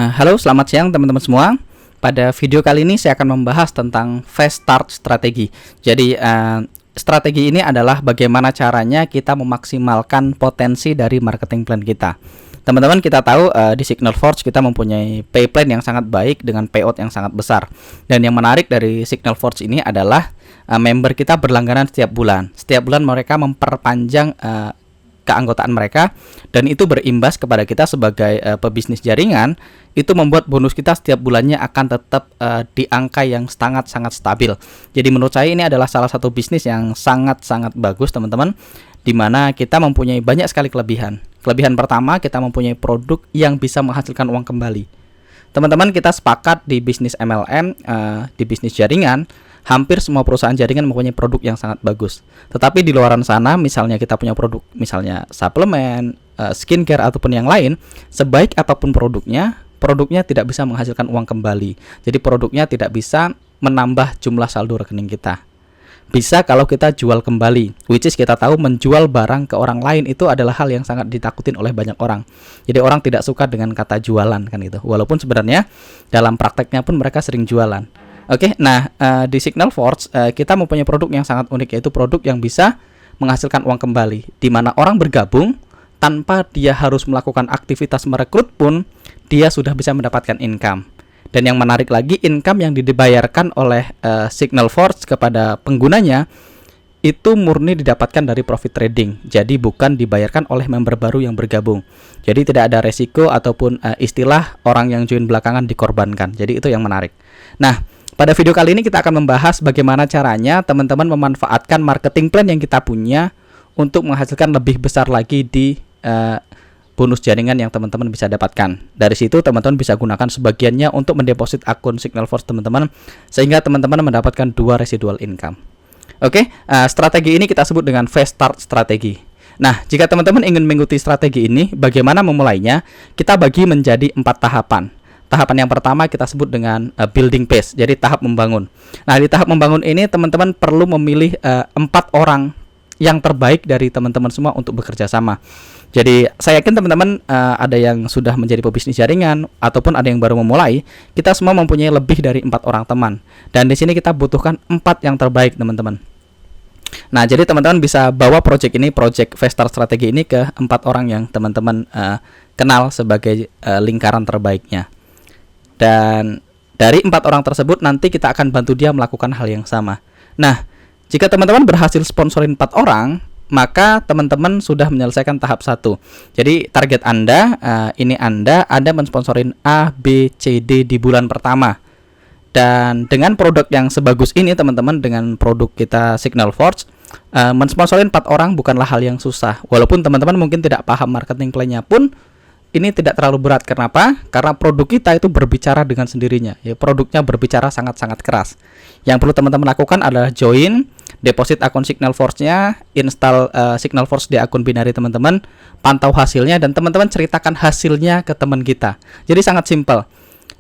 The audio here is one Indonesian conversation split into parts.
Halo, selamat siang teman-teman semua. Pada video kali ini saya akan membahas tentang fast start strategi. Jadi strategi ini adalah bagaimana caranya kita memaksimalkan potensi dari marketing plan kita. Teman-teman, kita tahu di Signal Forge kita mempunyai pay plan yang sangat baik dengan payout yang sangat besar. Dan yang menarik dari Signal Forge ini adalah member kita berlangganan setiap bulan. Setiap bulan mereka memperpanjang keanggotaan mereka, dan itu berimbas kepada kita sebagai pebisnis jaringan. Itu membuat bonus kita setiap bulannya akan tetap di angka yang sangat-sangat stabil. Jadi menurut saya ini adalah salah satu bisnis yang sangat-sangat bagus teman-teman, dimana kita mempunyai banyak sekali kelebihan. Kelebihan pertama, kita mempunyai produk yang bisa menghasilkan uang kembali. Teman-teman, kita sepakat di bisnis MLM, di bisnis jaringan, hampir semua perusahaan jaringan mempunyai produk yang sangat bagus. Tetapi di luaran sana, misalnya kita punya produk, misalnya suplemen, skincare, ataupun yang lain, sebaik apapun produknya tidak bisa menghasilkan uang kembali. Jadi produknya tidak bisa menambah jumlah saldo rekening kita. Bisa kalau kita jual kembali, which is kita tahu menjual barang ke orang lain itu adalah hal yang sangat ditakutin oleh banyak orang. Jadi orang tidak suka dengan kata jualan kan gitu. Walaupun sebenarnya dalam prakteknya pun mereka sering jualan. Oke, nah di Signal Forge kita mempunyai produk yang sangat unik, yaitu produk yang bisa menghasilkan uang kembali, di mana orang bergabung tanpa dia harus melakukan aktivitas merekrut pun dia sudah bisa mendapatkan income. Dan yang menarik lagi, income yang dibayarkan oleh Signal Forge kepada penggunanya itu murni didapatkan dari profit trading. Jadi bukan dibayarkan oleh member baru yang bergabung. Jadi tidak ada resiko ataupun istilah orang yang join belakangan dikorbankan. Jadi itu yang menarik. Nah, pada video kali ini kita akan membahas bagaimana caranya teman-teman memanfaatkan marketing plan yang kita punya untuk menghasilkan lebih besar lagi di bonus jaringan yang teman-teman bisa dapatkan. Dari situ teman-teman bisa gunakan sebagiannya untuk mendeposit akun Signal Forge teman-teman, sehingga teman-teman mendapatkan 2 residual income. Oke, strategi ini kita sebut dengan fast start strategi. Nah, jika teman-teman ingin mengikuti strategi ini, bagaimana memulainya? Kita bagi menjadi 4 tahapan. Tahapan yang pertama kita sebut dengan building phase, jadi tahap membangun. Nah, di tahap membangun ini teman-teman perlu memilih 4 orang yang terbaik dari teman-teman semua untuk bekerja sama. Jadi saya yakin teman-teman ada yang sudah menjadi pebisnis jaringan ataupun ada yang baru memulai. Kita semua mempunyai lebih dari 4 orang teman. Dan di sini kita butuhkan 4 yang terbaik teman-teman. Nah, jadi teman-teman bisa bawa project fast start strategi ini ke 4 orang yang teman-teman kenal sebagai lingkaran terbaiknya. Dan dari 4 orang tersebut nanti kita akan bantu dia melakukan hal yang sama. Nah, jika teman-teman berhasil sponsorin 4 orang, maka teman-teman sudah menyelesaikan tahap 1. Jadi target Anda, ini Anda mensponsorin A, B, C, D di bulan pertama. Dan dengan produk yang sebagus ini teman-teman, dengan produk kita Signal Forge, mensponsorin 4 orang bukanlah hal yang susah. Walaupun teman-teman mungkin tidak paham marketing plan-nya pun, ini tidak terlalu berat. Kenapa? Karena produk kita itu berbicara dengan sendirinya. Ya, produknya berbicara sangat-sangat keras. Yang perlu teman-teman lakukan adalah join, deposit akun Signal Forge-nya, install Signal Forge di akun binary teman-teman, pantau hasilnya, dan teman-teman ceritakan hasilnya ke teman kita. Jadi sangat simpel.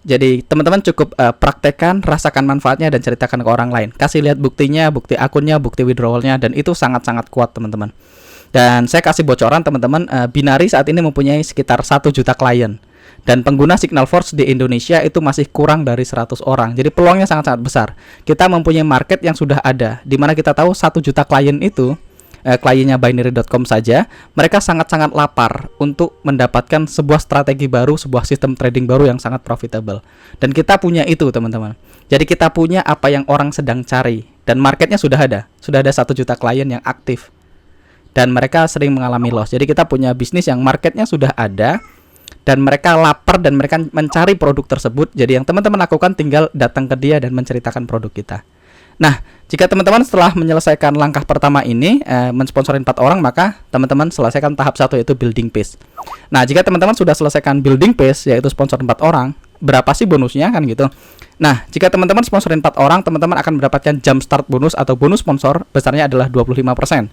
Jadi teman-teman cukup praktekkan, rasakan manfaatnya, dan ceritakan ke orang lain. Kasih lihat buktinya, bukti akunnya, bukti withdrawalnya, dan itu sangat-sangat kuat teman-teman. Dan saya kasih bocoran teman-teman, binary saat ini mempunyai sekitar 1 juta klien. Dan pengguna Signal Forge di Indonesia itu masih kurang dari 100 orang. Jadi peluangnya sangat-sangat besar. Kita mempunyai market yang sudah ada, di mana kita tahu 1 juta klien itu, kliennya binary.com saja, mereka sangat-sangat lapar untuk mendapatkan sebuah strategi baru, sebuah sistem trading baru yang sangat profitable. Dan kita punya itu teman-teman. Jadi kita punya apa yang orang sedang cari. Dan marketnya sudah ada 1 juta klien yang aktif. Dan mereka sering mengalami loss. Jadi kita punya bisnis yang marketnya sudah ada, dan mereka lapar dan mereka mencari produk tersebut. Jadi yang teman-teman lakukan tinggal datang ke dia dan menceritakan produk kita. Nah, jika teman-teman setelah menyelesaikan langkah pertama ini, mensponsorin 4 orang, maka teman-teman selesaikan tahap 1, yaitu building phase. Nah, jika teman-teman sudah selesaikan building phase, yaitu sponsor 4 orang, berapa sih bonusnya kan gitu. Nah, jika teman-teman sponsorin 4 orang, teman-teman akan mendapatkan jump start bonus atau bonus sponsor, besarnya adalah 25%.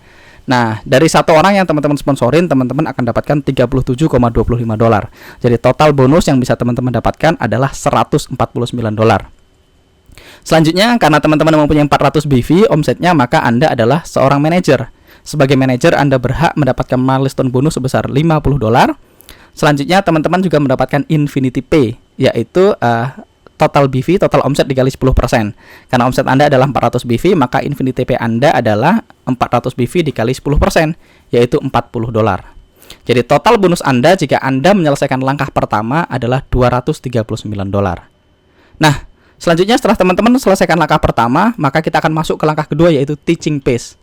Nah, dari 1 orang yang teman-teman sponsorin, teman-teman akan dapatkan $37,25. Jadi total bonus yang bisa teman-teman dapatkan adalah $149. Selanjutnya, karena teman-teman mempunyai 400 BV omsetnya, maka Anda adalah seorang manajer. Sebagai manajer, Anda berhak mendapatkan milestone bonus sebesar $50. Selanjutnya, teman-teman juga mendapatkan Infinity Pay. yaitu total BV, total omset dikali 10%. Karena omset Anda adalah 400 BV, maka Infinity Pay Anda adalah 400 BV dikali 10%, yaitu $40. Jadi total bonus Anda jika Anda menyelesaikan langkah pertama adalah $239. Nah, selanjutnya setelah teman-teman selesaikan langkah pertama, maka kita akan masuk ke langkah kedua, yaitu teaching phase.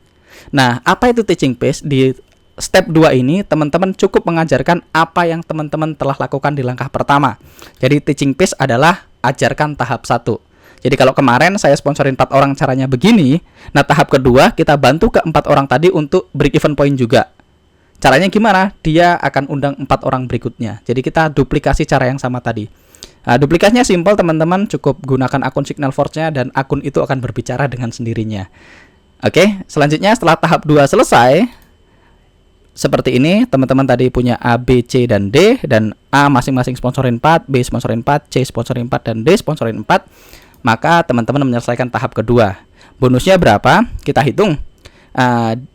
Nah, apa itu teaching phase? Di step 2 ini teman-teman cukup mengajarkan apa yang teman-teman telah lakukan di langkah pertama. Jadi teaching phase adalah ajarkan tahap 1. Jadi kalau kemarin saya sponsorin 4 orang caranya begini, nah tahap kedua kita bantu ke 4 orang tadi untuk break even point juga. Caranya gimana? Dia akan undang 4 orang berikutnya. Jadi kita duplikasi cara yang sama tadi. Nah, duplikasinya simpel teman-teman, cukup gunakan akun Signalforce-nya dan akun itu akan berbicara dengan sendirinya. Oke, selanjutnya setelah tahap 2 selesai, seperti ini, teman-teman tadi punya A, B, C, dan D, dan A masing-masing sponsorin 4, B sponsorin 4, C sponsorin 4, dan D sponsorin 4, maka teman-teman menyelesaikan tahap kedua. Bonusnya berapa? Kita hitung.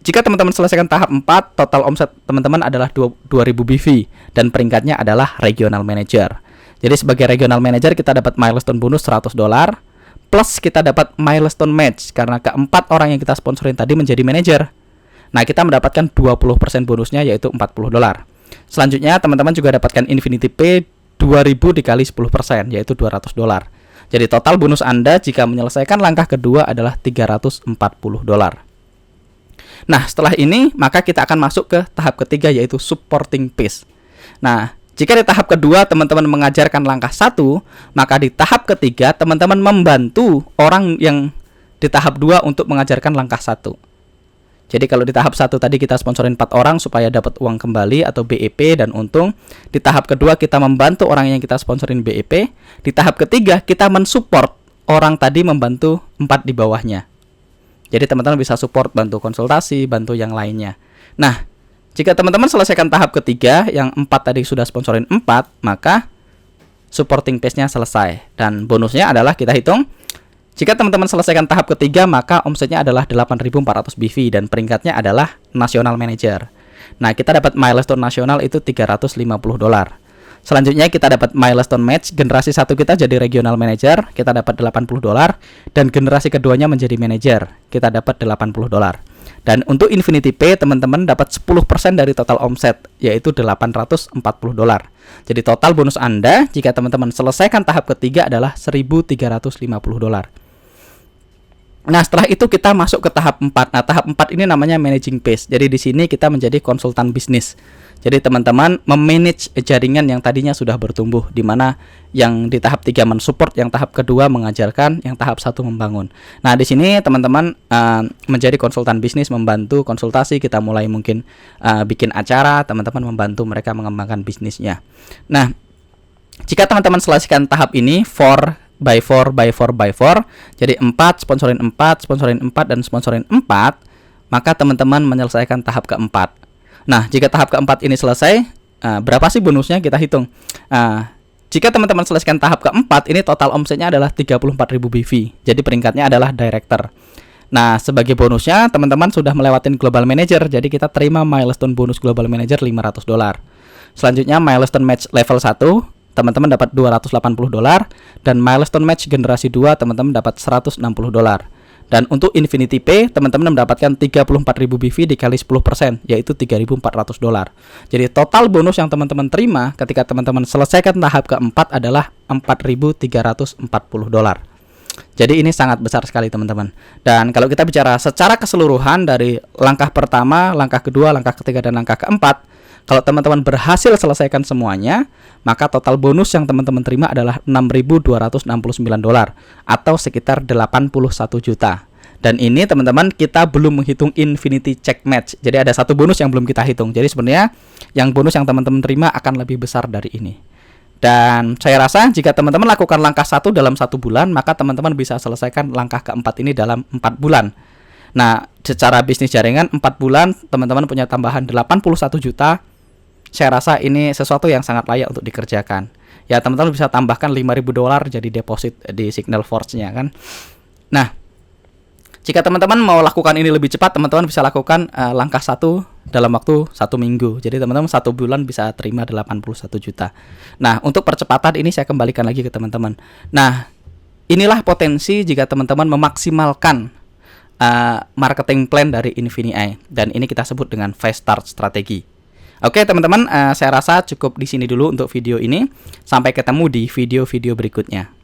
Jika teman-teman selesaikan tahap 4, total omset teman-teman adalah 2000 BV, dan peringkatnya adalah Regional Manager. Jadi sebagai Regional Manager kita dapat milestone bonus $100, plus kita dapat milestone match, karena keempat orang yang kita sponsorin tadi menjadi manager. Nah, kita mendapatkan 20% bonusnya, yaitu $40. Selanjutnya, teman-teman juga dapatkan Infinity Pay 2000 dikali 10%, yaitu $200. Jadi total bonus Anda jika menyelesaikan langkah kedua adalah $340. Nah, setelah ini, maka kita akan masuk ke tahap ketiga, yaitu supporting phase. Nah, jika di tahap kedua teman-teman mengajarkan langkah 1, maka di tahap ketiga teman-teman membantu orang yang di tahap 2 untuk mengajarkan langkah 1. Jadi kalau di tahap 1 tadi kita sponsorin 4 orang supaya dapat uang kembali atau BEP dan untung. Di tahap kedua kita membantu orang yang kita sponsorin BEP. Di tahap ketiga kita mensupport orang tadi membantu 4 di bawahnya. Jadi teman-teman bisa support, bantu konsultasi, bantu yang lainnya. Nah, jika teman-teman selesaikan tahap ketiga, yang 4 tadi sudah sponsorin 4, maka supporting phase-nya selesai. Dan bonusnya adalah kita hitung. Jika teman-teman selesaikan tahap ketiga, maka omsetnya adalah 8.400 BV dan peringkatnya adalah National Manager. Nah, kita dapat milestone nasional itu $350. Selanjutnya kita dapat milestone match, generasi 1 kita jadi Regional Manager, kita dapat $80, dan generasi keduanya menjadi Manager, kita dapat $80. Dan untuk Infinity Pay, teman-teman dapat 10% dari total omset, yaitu $840. Jadi total bonus Anda jika teman-teman selesaikan tahap ketiga adalah $1.350. Nah, setelah itu kita masuk ke tahap 4. Nah, tahap 4 ini namanya managing phase. Jadi di sini kita menjadi konsultan bisnis. Jadi teman-teman memanage jaringan yang tadinya sudah bertumbuh, di mana yang di tahap 3 mensupport, yang tahap kedua mengajarkan, yang tahap 1 membangun. Nah, di sini teman-teman menjadi konsultan bisnis, membantu konsultasi, kita mulai mungkin bikin acara, teman-teman membantu mereka mengembangkan bisnisnya. Nah, jika teman-teman selesaikan tahap ini 4 by 4 by 4 by 4, jadi 4 sponsorin 4, sponsorin 4, dan sponsorin 4, maka teman-teman menyelesaikan tahap keempat. Nah, jika tahap keempat ini selesai, berapa sih bonusnya? Kita hitung. Jika teman-teman selesaikan tahap keempat, ini total omsetnya adalah 34.000 BV. Jadi peringkatnya adalah Director. Nah, sebagai bonusnya, teman-teman sudah melewatin Global Manager, jadi kita terima milestone bonus Global Manager $500. Selanjutnya, milestone match level 1, teman-teman dapat $280, dan milestone match generasi 2 teman-teman dapat $160. Dan untuk Infinity Pay, teman-teman mendapatkan 34.000 BV dikali 10%, yaitu $3.400. Jadi total bonus yang teman-teman terima ketika teman-teman selesaikan tahap keempat adalah $4.340. Jadi ini sangat besar sekali teman-teman. Dan kalau kita bicara secara keseluruhan dari langkah pertama, langkah kedua, langkah ketiga, dan langkah keempat, kalau teman-teman berhasil selesaikan semuanya, maka total bonus yang teman-teman terima adalah $6.269 atau sekitar 81 juta. Dan ini teman-teman kita belum menghitung Infinity Check Match. Jadi ada satu bonus yang belum kita hitung. Jadi sebenarnya yang bonus yang teman-teman terima akan lebih besar dari ini. Dan saya rasa jika teman-teman lakukan langkah 1 dalam 1 bulan, maka teman-teman bisa selesaikan langkah keempat ini dalam 4 bulan. Nah, secara bisnis jaringan 4 bulan teman-teman punya tambahan 81 juta. Saya rasa ini sesuatu yang sangat layak untuk dikerjakan. Ya, teman-teman bisa tambahkan $5.000 jadi deposit di Signalforce-nya kan. Nah, jika teman-teman mau lakukan ini lebih cepat, teman-teman bisa lakukan langkah 1 dalam waktu 1 minggu. Jadi teman-teman 1 bulan bisa terima 81 juta. Nah, untuk percepatan ini saya kembalikan lagi ke teman-teman. Nah, inilah potensi jika teman-teman memaksimalkan marketing plan dari Infinii, dan ini kita sebut dengan fast start strategi. Oke teman-teman, saya rasa cukup di sini dulu untuk video ini. Sampai ketemu di video-video berikutnya.